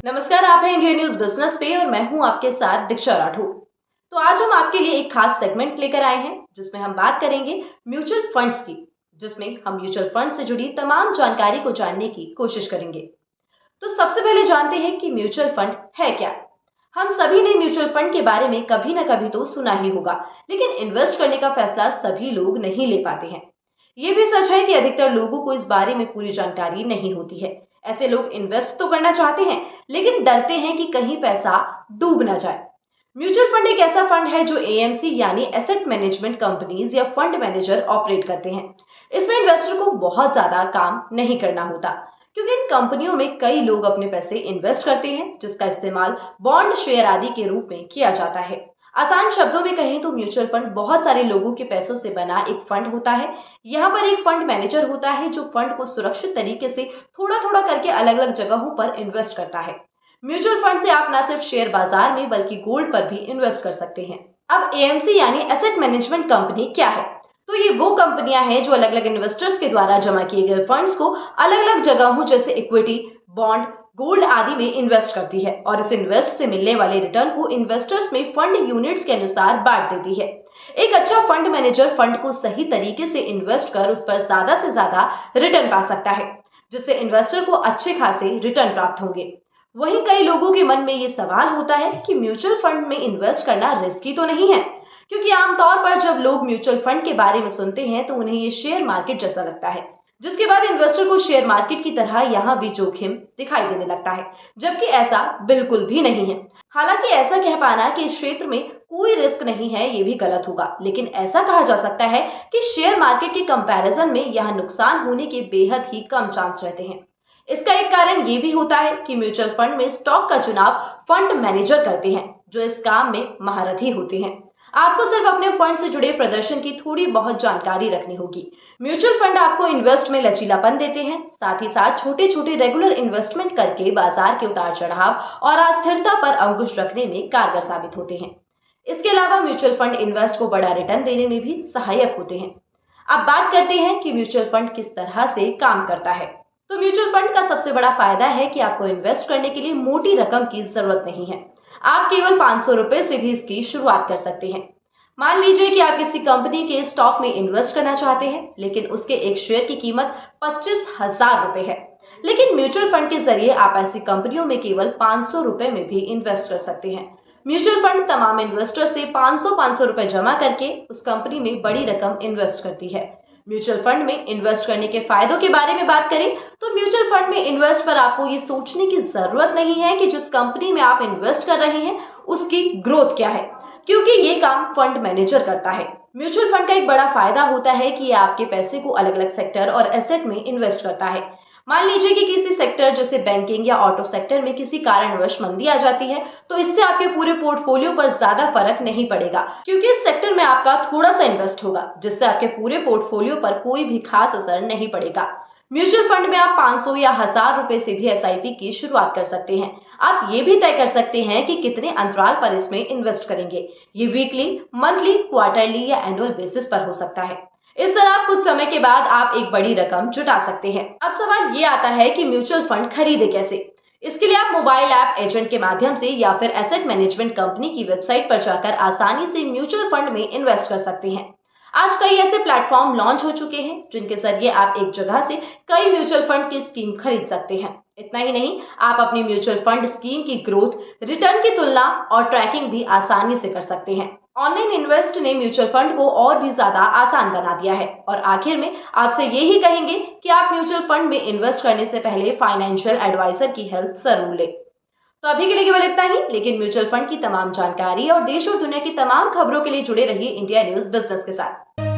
नमस्कार, आप हैं इंडिया न्यूज बिजनेस पे और मैं हूं आपके साथ दीक्षा राठौर। तो आज हम आपके लिए एक खास सेगमेंट लेकर आए हैं जिसमें हम बात करेंगे म्यूचुअल फंड्स की, जिसमें हम म्यूचुअल फंड से जुड़ी तमाम जानकारी को जानने की कोशिश करेंगे। तो सबसे पहले जानते हैं कि म्यूचुअल फंड है क्या। हम सभी ने म्यूचुअल फंड के बारे में कभी ना कभी तो सुना ही होगा, लेकिन इन्वेस्ट करने का फैसला सभी लोग नहीं ले पाते हैं। ये भी सच है कि अधिकतर लोगों को इस बारे में पूरी जानकारी नहीं होती है। ऐसे लोग इन्वेस्ट तो करना चाहते हैं, लेकिन डरते हैं कि कहीं पैसा डूब ना जाए। म्यूचुअल फंड एक ऐसा फंड है जो एएमसी यानी एसेट मैनेजमेंट कंपनीज या फंड मैनेजर ऑपरेट करते हैं। इसमें इन्वेस्टर को बहुत ज्यादा काम नहीं करना होता, क्योंकि इन कंपनियों में कई लोग अपने पैसे इन्वेस्ट करते हैं, जिसका इस्तेमाल बॉन्ड, शेयर आदि के रूप में किया जाता है। आसान शब्दों में कहें तो म्यूचुअल फंड बहुत सारे लोगों के पैसों से बना एक फंड होता है। यहाँ पर एक फंड मैनेजर होता है जो फंड को सुरक्षित तरीके से थोड़ा थोड़ा करके अलग अलग जगहों पर इन्वेस्ट करता है। म्यूचुअल फंड से आप न सिर्फ शेयर बाजार में बल्कि गोल्ड पर भी इन्वेस्ट कर सकते हैं। अब एएमसी यानी एसेट मैनेजमेंट कंपनी क्या है? तो ये वो कंपनियां हैं जो अलग अलग इन्वेस्टर्स के द्वारा जमा किए गए फंड्स को अलग अलग जगहों जैसे इक्विटी, बॉन्ड, गोल्ड आदि में इन्वेस्ट करती है और इस इन्वेस्ट से मिलने वाले रिटर्न को इन्वेस्टर्स में फंड यूनिट्स के अनुसार बांट देती है। एक अच्छा फंड मैनेजर फंड को सही तरीके से इन्वेस्ट कर उस पर ज्यादा से ज्यादा रिटर्न पा सकता है, जिससे इन्वेस्टर को अच्छे खासे रिटर्न प्राप्त होंगे। वहीं कई लोगों के मन में ये सवाल होता है कि म्यूचुअल फंड में इन्वेस्ट करना रिस्की तो नहीं है, क्योंकि आमतौर पर जब लोग म्यूचुअल फंड के बारे में सुनते हैं तो उन्हें ये शेयर मार्केट जैसा लगता है, जिसके बाद इन्वेस्टर को शेयर मार्केट की तरह यहाँ भी जोखिम दिखाई देने लगता है, जबकि ऐसा बिल्कुल भी नहीं है। हालांकि ऐसा कह पाना कि इस क्षेत्र में कोई रिस्क नहीं है ये भी गलत होगा, लेकिन ऐसा कहा जा सकता है कि शेयर मार्केट के कंपैरिजन में यहाँ नुकसान होने के बेहद ही कम चांस रहते हैं। इसका एक कारण ये भी होता है कि म्यूचुअल फंड में स्टॉक का चुनाव फंड मैनेजर करते हैं, जो इस काम में महारथी होते हैं। आपको सिर्फ अपने फंड से जुड़े प्रदर्शन की थोड़ी बहुत जानकारी रखनी होगी। म्यूचुअल फंड आपको इन्वेस्ट में लचीलापन देते हैं, साथ ही साथ छोटे छोटे रेगुलर इन्वेस्टमेंट करके बाजार के उतार चढ़ाव और अस्थिरता पर अंकुश रखने में कारगर साबित होते हैं। इसके अलावा म्यूचुअल फंड इन्वेस्ट को बड़ा रिटर्न देने में भी सहायक होते हैं। अब बात करते हैं कि म्यूचुअल फंड किस तरह से काम करता है। तो म्यूचुअल फंड का सबसे बड़ा फायदा है कि आपको इन्वेस्ट करने के लिए मोटी रकम की जरूरत नहीं है। आप केवल 500 रुपए से भी इसकी शुरुआत कर सकते हैं। मान लीजिए कि आप किसी कंपनी के स्टॉक में इन्वेस्ट करना चाहते हैं, लेकिन उसके एक शेयर की कीमत 25,000 रुपए है। लेकिन म्यूचुअल फंड के जरिए आप ऐसी कंपनियों में केवल 500 रुपए में भी इन्वेस्ट कर सकते हैं। म्यूचुअल फंड तमाम इन्वेस्टर से 500 रुपए जमा करके उस कंपनी में बड़ी रकम इन्वेस्ट करती है। म्यूचुअल फंड में इन्वेस्ट करने के फायदों के बारे में बात करें तो म्यूचुअल फंड में इन्वेस्ट पर आपको ये सोचने की जरूरत नहीं है कि जिस कंपनी में आप इन्वेस्ट कर रहे हैं उसकी ग्रोथ क्या है, क्योंकि ये काम फंड मैनेजर करता है। म्यूचुअल फंड का एक बड़ा फायदा होता है कि ये आपके पैसे को अलग अलग सेक्टर और एसेट में इन्वेस्ट करता है। मान लीजिए कि किसी सेक्टर जैसे बैंकिंग या ऑटो सेक्टर में किसी कारणवश मंदी आ जाती है, तो इससे आपके पूरे पोर्टफोलियो पर ज्यादा फर्क नहीं पड़ेगा, क्योंकि इस सेक्टर में आपका थोड़ा सा इन्वेस्ट होगा, जिससे आपके पूरे पोर्टफोलियो पर कोई भी खास असर नहीं पड़ेगा। म्यूचुअल फंड में आप 500 या 1000 रुपए से भी एसआईपी की शुरुआत कर सकते हैं। आप ये भी तय कर सकते हैं कि कितने अंतराल पर इसमें इन्वेस्ट करेंगे। ये वीकली, मंथली, क्वार्टरली या एनुअल बेसिस पर हो सकता है। इस तरह कुछ समय के बाद आप एक बड़ी रकम जुटा सकते हैं। अब सवाल ये आता है कि म्यूचुअल फंड खरीदे कैसे। इसके लिए आप मोबाइल ऐप, एजेंट के माध्यम से या फिर एसेट मैनेजमेंट कंपनी की वेबसाइट पर जाकर आसानी से म्यूचुअल फंड में इन्वेस्ट कर सकते हैं। आज कई ऐसे प्लेटफॉर्म लॉन्च हो चुके हैं जिनके जरिए आप एक जगह से कई म्यूचुअल फंड की स्कीम खरीद सकते हैं। इतना ही नहीं, आप अपनी म्यूचुअल फंड स्कीम की ग्रोथ, रिटर्न की तुलना और ट्रैकिंग भी आसानी से कर सकते हैं। ऑनलाइन इन्वेस्ट ने म्यूचुअल फंड को और भी ज्यादा आसान बना दिया है। और आखिर में आपसे यही कहेंगे कि आप म्यूचुअल फंड में इन्वेस्ट करने से पहले फाइनेंशियल एडवाइजर की हेल्प जरूर लें। तो अभी के लिए केवल इतना ही, लेकिन म्यूचुअल फंड की तमाम जानकारी और देश और दुनिया की तमाम खबरों के लिए जुड़े रहिए इंडिया न्यूज बिजनेस के साथ।